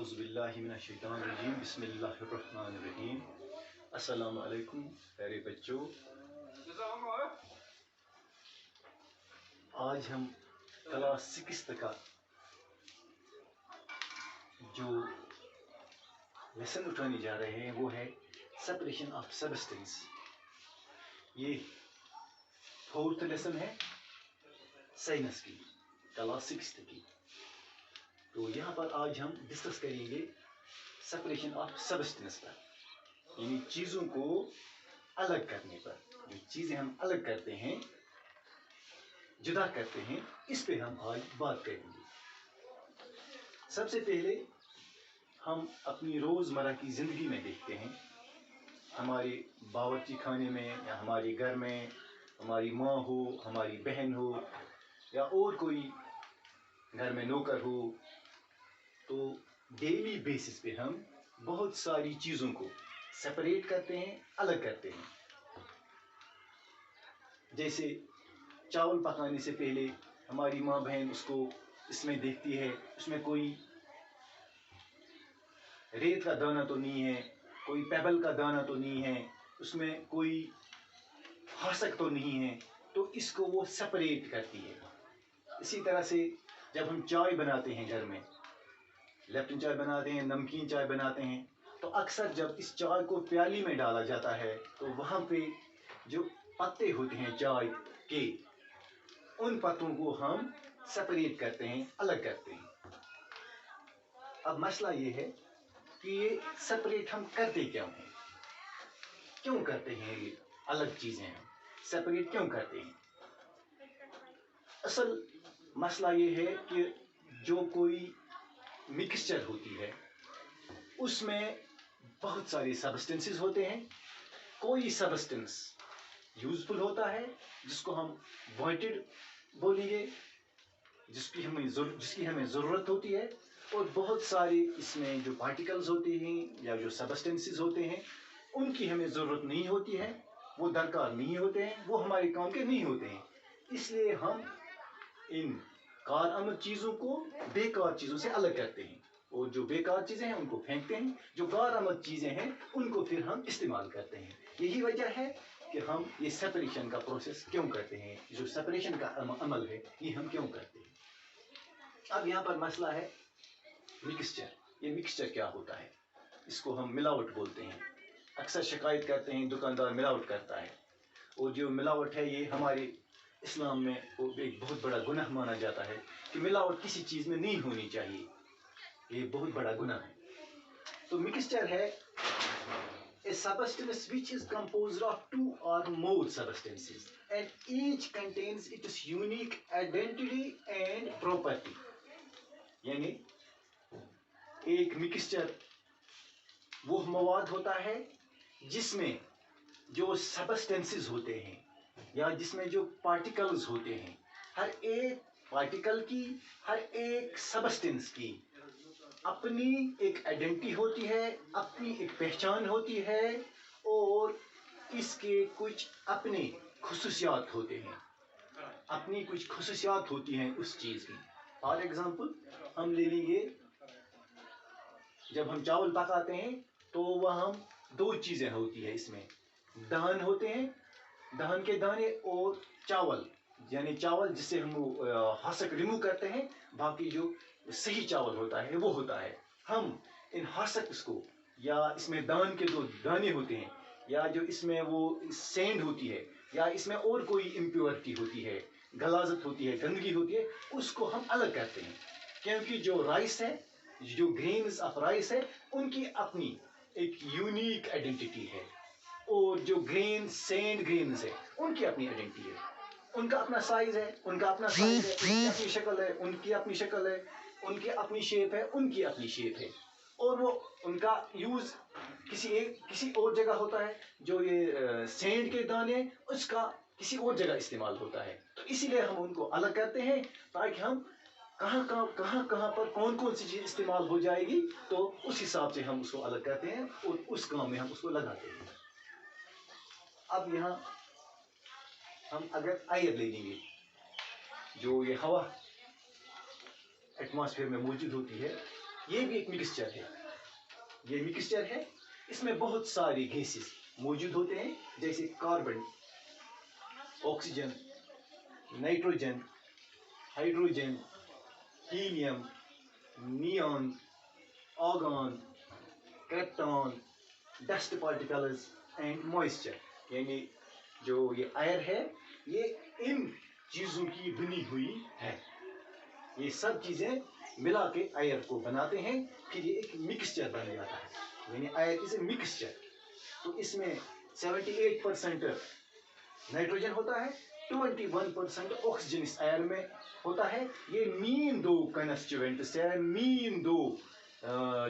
اعوذ باللہ من الشیطان الرجیم بسم اللہ الرحمن الرحیم السلام علیکم پیارے بچوں. آج ہم کلاس 6 کا جو لیسن اٹھانے جا رہے ہیں وہ ہے سپریشن آف سبسٹنس. یہ 4th لیسن ہے سائنس کی کلاس 6 کی. تو یہاں پر آج ہم ڈسکس کریں گے سپریشن آف سبسٹنس پر، یعنی چیزوں کو الگ کرنے پر. جو چیزیں ہم الگ کرتے ہیں، جدا کرتے ہیں، اس پہ ہم آج بات کریں گے. سب سے پہلے ہم اپنی روزمرہ کی زندگی میں دیکھتے ہیں، ہمارے باورچی خانے میں یا ہمارے گھر میں ہماری ماں ہو، ہماری بہن ہو یا اور کوئی گھر میں نوکر ہو، تو ڈیلی بیسس پہ ہم بہت ساری چیزوں کو سپریٹ کرتے ہیں، الگ کرتے ہیں. جیسے چاول پکانے سے پہلے ہماری ماں بہن اس میں دیکھتی ہے، اس میں کوئی ریت کا دانہ تو نہیں ہے، کوئی پیبل کا دانہ تو نہیں ہے، اس میں کوئی ہاسک تو نہیں ہے، تو اس کو وہ سپریٹ کرتی ہے. اسی طرح سے جب ہم چائے بناتے ہیں گھر میں، لیپٹن چائے بناتے ہیں، نمکین چائے بناتے ہیں، تو اکثر جب اس چائے کو پیالی میں ڈالا جاتا ہے تو وہاں پہ جو پتے ہوتے ہیں چائے کے، ان پتوں کو ہم سپریٹ کرتے ہیں، الگ کرتے ہیں. اب مسئلہ یہ ہے کہ یہ سپریٹ ہم کرتے کیوں کرتے ہیں؟ یہ الگ چیزیں ہم سپریٹ کیوں کرتے ہیں؟ اصل مسئلہ یہ ہے کہ جو کوئی مکسچر ہوتی ہے اس میں بہت سارے سبسٹنسز ہوتے ہیں. کوئی سبسٹنس یوزفل ہوتا ہے جس کو ہم وانٹڈ بولیں گے، جس کی ہمیں ضرورت ہوتی ہے، اور بہت سارے اس میں جو پارٹیکلز ہوتے ہیں یا جو سبسٹنسز ہوتے ہیں ان کی ہمیں ضرورت نہیں ہوتی ہے، وہ درکار نہیں ہوتے ہیں، وہ ہمارے کام کے نہیں ہوتے ہیں. اس لیے ہم ان کارآمد چیزوں کو بیکار چیزوں سے الگ کرتے ہیں، اور جو بیکار چیزیں ہیں ان کو پھینکتے ہیں، جو کارآمد چیزیں ہیں ان کو پھر ہم استعمال کرتے ہیں. یہی وجہ ہے کہ ہم یہ سپریشن کا پروسیس کیوں کرتے ہیں، جو سپریشن کا عمل ہے یہ ہم کیوں کرتے ہیں. اب یہاں پر مسئلہ ہے مکسچر. یہ مکسچر کیا ہوتا ہے؟ اس کو ہم ملاوٹ بولتے ہیں. اکثر شکایت کرتے ہیں دکاندار ملاوٹ کرتا ہے، اور جو ملاوٹ ہے یہ ہمارے اسلام میں ایک بہت بڑا گناہ مانا جاتا ہے کہ ملاوٹ کسی چیز میں نہیں ہونی چاہیے، یہ بہت بڑا گناہ ہے. تو مکسچر ہے a substance which is composed of 2 or more substances and each contains its unique identity and property. یعنی ایک مکسچر وہ مواد ہوتا ہے جس میں جو سبسٹنسز ہوتے ہیں یا جس میں جو پارٹیکلز ہوتے ہیں، ہر ایک پارٹیکل کی، ہر ایک سبسٹنس کی اپنی ایک آئیڈینٹی ہوتی ہے، اپنی ایک پہچان ہوتی ہے، اور اس کے کچھ اپنے خصوصیات ہوتے ہیں، اپنی کچھ خصوصیات ہوتی ہیں اس چیز کی. فار ایگزامپل ہم لے لیں گے، جب ہم چاول پکاتے ہیں تو وہاں 2 چیزیں ہوتی ہیں، اس میں دہن ہوتے ہیں، دہن کے دانے، اور چاول، یعنی چاول جس سے ہم ہاسک ریمو کرتے ہیں، باقی جو صحیح چاول ہوتا ہے وہ ہوتا ہے. ہم ان ہاسکس کو، یا اس میں دان کے 2 دانے ہوتے ہیں، یا جو اس میں وہ سینڈ ہوتی ہے، یا اس میں اور کوئی امپیورٹی ہوتی ہے، غلاظت ہوتی ہے، گندگی ہوتی ہے، اس کو ہم الگ کرتے ہیں. کیونکہ جو رائس ہے، جو گرینز آف رائس ہے، ان کی اپنی ایک یونیک آئیڈینٹی ہے، اور جو سینڈ گرینز ہے ان کی اپنی آئیڈینٹی ہے، ان کا اپنا سائز ہے، ان کا اپنا سائز ہے، ان کی اپنی شکل ہے، ان کی اپنی شکل ہے، ان کی اپنی شیپ ہے، ان کی اپنی شیپ ہے، اور وہ ان کا یوز کسی اور جگہ ہوتا ہے. جو یہ سینڈ کے دانے، اس کا کسی اور جگہ استعمال ہوتا ہے. تو اسی لیے ہم ان کو الگ کرتے ہیں تاکہ ہم کہاں پر کون سی چیز استعمال ہو جائے گی، تو اس حساب سے ہم اس کو الگ کرتے ہیں اور اس کام میں ہم اس کو لگاتے ہیں. اب یہاں ہم اگر ایئر لے لیں گے، جو یہ ہوا ایٹماسفیئر میں موجود ہوتی ہے، ये भी एक मिक्सचर है, ये मिक्सचर है, इसमें बहुत सारी गैसेस मौजूद होते हैं, जैसे carbon, oxygen, nitrogen, hydrogen, helium, neon, argon, krypton, dust particles and moisture. यानी जो ये एयर है, ये इन चीज़ों की बनी हुई है। ये सब चीज़ें मिला के एयर को बनाते हैं, फिर ये एक मिक्सचर बन जाता है। यानी एयर इज ए मिक्सचर। तो इसमें 78% नाइट्रोजन होता है, 21% ऑक्सीजन इस एयर में होता है। ये मेन दो कंस्टिट्यूएंट्स है, मेन दो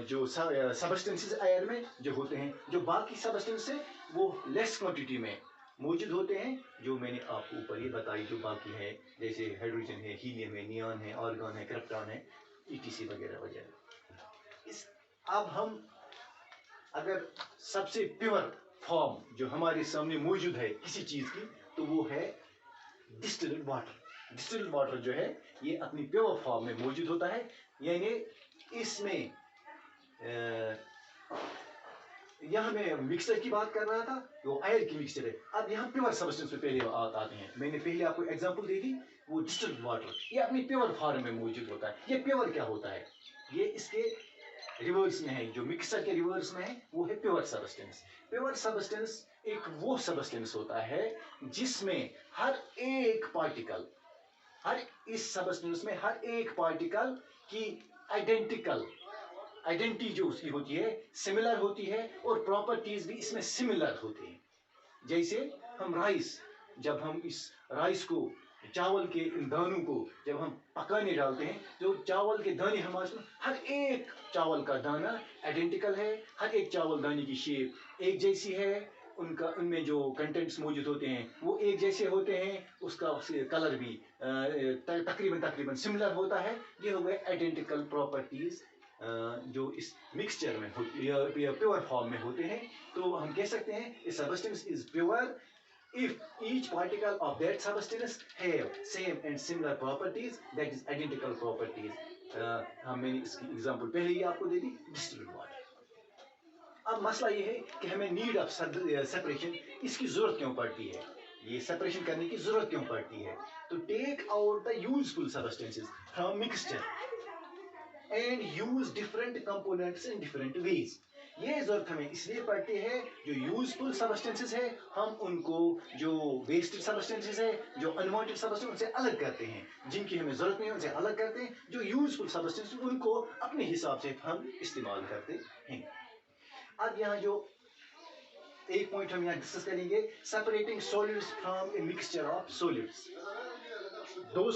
जो सबस्टेंसेस एयर में जो होते हैं। जो बाकी सबस्टेंस है वो लेस क्वांटिटी में मौजूद होते हैं, जो मैंने आपको ऊपर ये बताई जो बाकी है, जैसे हाइड्रोजन है, हीलियम है, नियॉन है, आर्गन है, क्रिप्टॉन है, ईटीसी वगैरह वगैरह। इस अब हम अगर सबसे प्योर फॉर्म जो हमारे सामने मौजूद है किसी चीज़ की, तो वो है डिस्टिल्ड वाटर। डिस्टिल्ड वाटर जो है ये अपनी प्योर फॉर्म में मौजूद होता है। यानी इसमें यहाँ मैं मिक्सचर की बात कर रहा था, वो एयर की मिक्सचर है। अब यहाँ प्योर सब्सटेंस पे पहले आते हैं। मैंने पहले आपको एग्जांपल दी थी, वो डिस्टिल्ड वाटर, ये अपनी प्योर फॉर्म में मौजूद होता है। ये प्योर क्या होता है? ये इसके रिवर्स में है, जो मिक्सचर के रिवर्स में है वो है प्योर सब्सटेंस। प्योर सब्सटेंस एक वो सब्सटेंस होता है जिसमें हर एक पार्टिकल, हर इस सब्सटेंस में हर एक पार्टिकल की आइडेंटिटी जो उसकी होती है सिमिलर होती है, और प्रॉपर्टीज भी इसमें सिमिलर होती हैं। जैसे हम राइस, जब हम इस राइस को, चावल के इन दानों को जब हम पकाने डालते हैं, तो चावल के दाने हमारे हर एक चावल का दाना आइडेंटिकल है, हर एक चावल दाने की शेप एक जैसी है, उनका उनमें जो कंटेंट्स मौजूद होते हैं वो एक जैसे होते हैं, उसका कलर भी तकरीबन सिमिलर होता है। ये हो गए आइडेंटिकल प्रॉपर्टीज जो इस मिक्सचर में प्योर फॉर्म में होते हैं। तो हम कह सकते हैं ए substance is pure if each particle of that substance have same and similar properties, that is identical properties. मैंने इसकी एग्जांपल पहले ही आपको दे दी, डिस्टिल्ड वाटर। अब मसला ये है कि हमें नीड ऑफ सेपरेशन, इसकी जरूरत क्यों पड़ती है, ये सेपरेशन करने की जरूरत क्यों पड़ती है? तो take out the useful substances from mixture and use different components in different ways. ये जरूरत हमें इसलिए पड़ती है, जो यूजफुल सबस्टेंसेस है हम उनको जो वेस्टेड सबस्टेंसेस है, जो अनवांटेड सबस्टेंस, उनसे अलग करते हैं। जिनकी हमें जरूरत नहीं है उनसे अलग करते हैं। जो यूजफुल सबस्टेंसेस उनको अपने हिसाब से हम इस्तेमाल करते हैं। अब यहाँ जो एक पॉइंट हम यहाँ डिस्कस करेंगे, separating solids from a mixture of solids. दो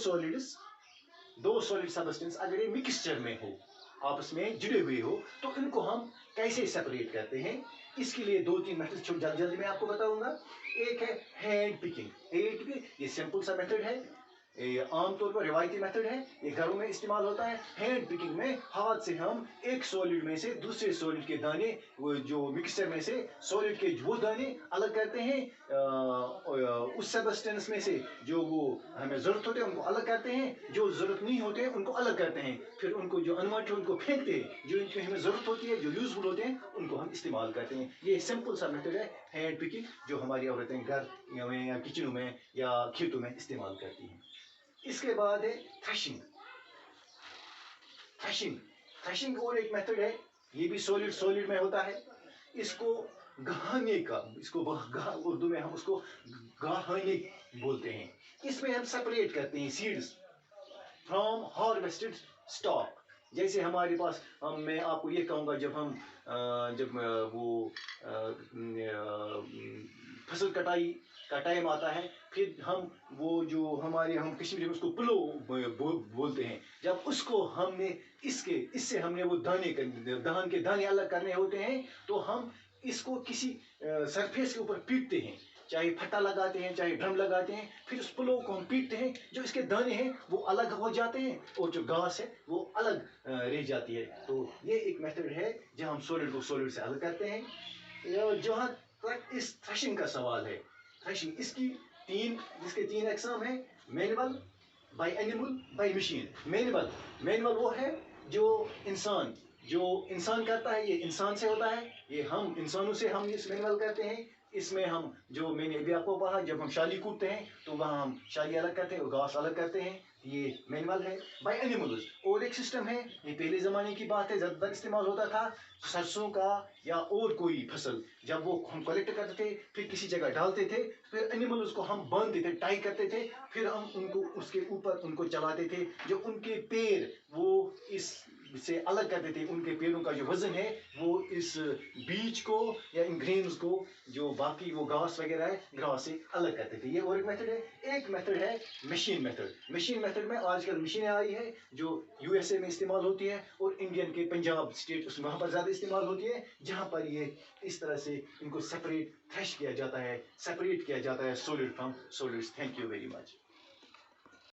सॉलिड सबस्टेंस अगर ये मिक्सचर में हो, आपस में जुड़े हुए हो, तो इनको हम कैसे सेपरेट करते हैं? इसके लिए 2-3 मेथड जल्दी मैं आपको बताऊंगा। एक है हैंड पिकिंग। ये सिंपल सा मेथड है, ये आमतौर पर रिवायती मेथड है, ये घरों में इस्तेमाल होता है। हैंड पिकिंग में हाथ से हम एक सॉलिड में से दूसरे सॉलिड के दाने, वो जो मिक्सचर में से सॉलिड के वो दाने अलग करते हैं, उस सबस्टेंस में से जो वो हमें जरूरत होते हैं उनको अलग करते हैं, जो जरूरत नहीं होते हैं उनको अलग करते हैं, फिर उनको जो अनवांटेड उनको फेंकते हैं, जो इनकी हमें जरूरत होती है, जो यूजफुल होते हैं उनको हम इस्तेमाल करते हैं। ये सिंपल सा मेथड है हैंड पिकिंग, जो हमारी औरतें घर में या किचनों में या खेतों में इस्तेमाल करती हैं। इसके बाद है थ्रेशिंग और एक मेथड है, ये भी सॉलिड में होता है। इसको गहाने का, इसको उर्दू में हम उसको गहाने बोलते हैं। इसमें हम सेपरेट करते हैं सीड्स फ्रॉम हार्वेस्टेड स्टॉक। जैसे हमारे पास मैं आपको ये कहूँगा, जब वो फसल कटाई का टाइम आता है, फिर हम वो जो हम कश्मीरी में उसको पुलो बोलते हैं, जब उसको हमने इससे हमने वो धान के दाने अलग करने होते हैं, तो हम इसको किसी सरफेस के ऊपर पीटते हैं, चाहे फट्टा लगाते हैं चाहे ड्रम लगाते हैं, फिर उस पुलो को हम पीटते हैं, जो इसके दाने हैं वो अलग हो जाते हैं और जो घास है वो अलग रह जाती है। तो ये एक मेथड है जहाँ हम सॉलिड को सॉलिड से अलग करते हैं। जहाँ तक इस थ्रेशिंग का सवाल है, थ्रेशिंग इसके 3 एग्जाम है, manual, by animal, by machine. Manual वो है जो इंसान जो इंसान करता है ये इंसान से होता है, ये हम इंसानों से हम इस मैनुअल करते हैं। इसमें हम जो मैंने अभी आपको कहा, जब हम शाली कूदते हैं तो वहाँ हम शाली अलग करते हैं और घास अलग करते हैं, ये मैनुअल है बाय एनिमल्स। और एक सिस्टम है, ये पहले ज़माने की बात है, ज़्यादातर इस्तेमाल होता था सरसों का या और कोई फसल, जब वो हम कलेक्ट करते थे फिर किसी जगह डालते थे, फिर एनिमल्स को हम बांधते थे, टाई करते थे, फिर हम उनको उसके ऊपर उनको चलाते थे। जो उनके पैर वो इस से अलग करते थे, उनके पेड़ों का जो वजन है वो इस बीज को या इन ग्रेन्स को, जो बाकी वो घास वगैरह है, घास से अलग करते थे। ये और एक मेथड है। एक मेथड है मशीन मेथड। मशीन मेथड में आजकल मशीनें आई है जो यूएसए में इस्तेमाल होती है और इंडियन के पंजाब स्टेट उस वहाँ पर ज़्यादा इस्तेमाल होती है, जहाँ पर ये इस तरह से इनको सेपरेट थ्रेश किया जाता है, सेपरेट किया जाता है solid from solids. Thank you very much.